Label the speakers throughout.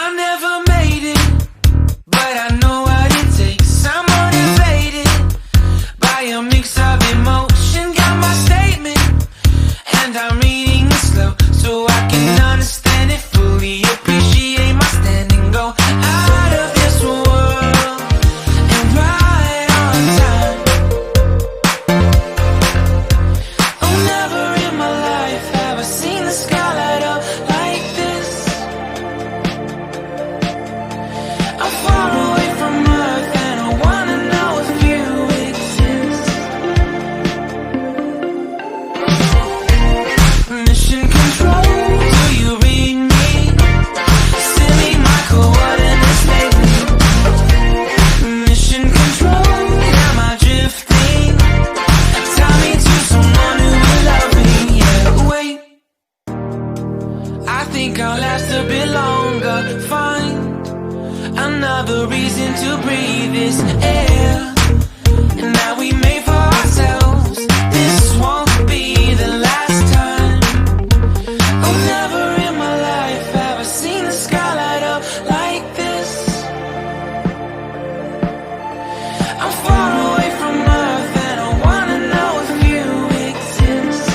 Speaker 1: I never made it, but I know what it takes. I'm motivated by a mix of emotion. Got my statement, and I'm reading it slow so I can understand it fully. Appreciate my stand and go out of this world and right on time. Oh, never in my life have I seen the sky light up like this. I'm far away from Earth and I wanna know if you exist. Mission control, do you read me? Send me my coordinates lately. Mission control, am I drifting? Tie me to someone who will love me. Yeah, wait, I think I'll last a bit longer. Find another reason to breathe this air, and that we made for ourselves. This won't be the last time. Oh, never in my life have I seen the sky light up like this. I'm far away from Earth and I wanna know if you exist.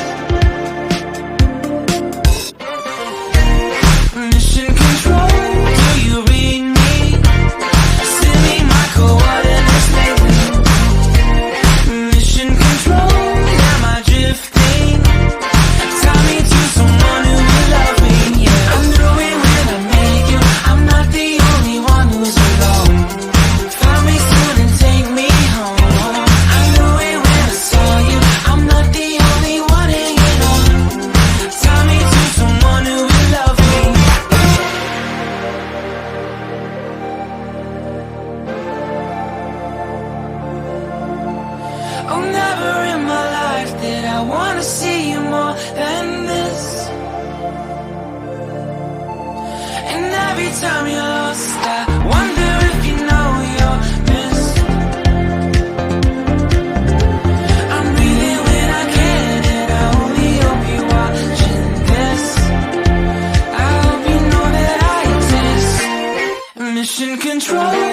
Speaker 1: Mission control, do you read me? Send me my coordinates lately. Mission control, am I drifting? Tie me to someone who will love me. Yeah, I knew it when I met you. I'm not the only one who's alone. Find me soon and take me home. I knew it when I saw you. I'm not the only one hanging on. Tie me to someone who will love me. Oh, never in my life did I wanna see you more than this. And every time you're lost, I wonder if you know you're missed. I'm breathing when I can, and I only hope you're watching this. I hope you know that I exist. Mission control.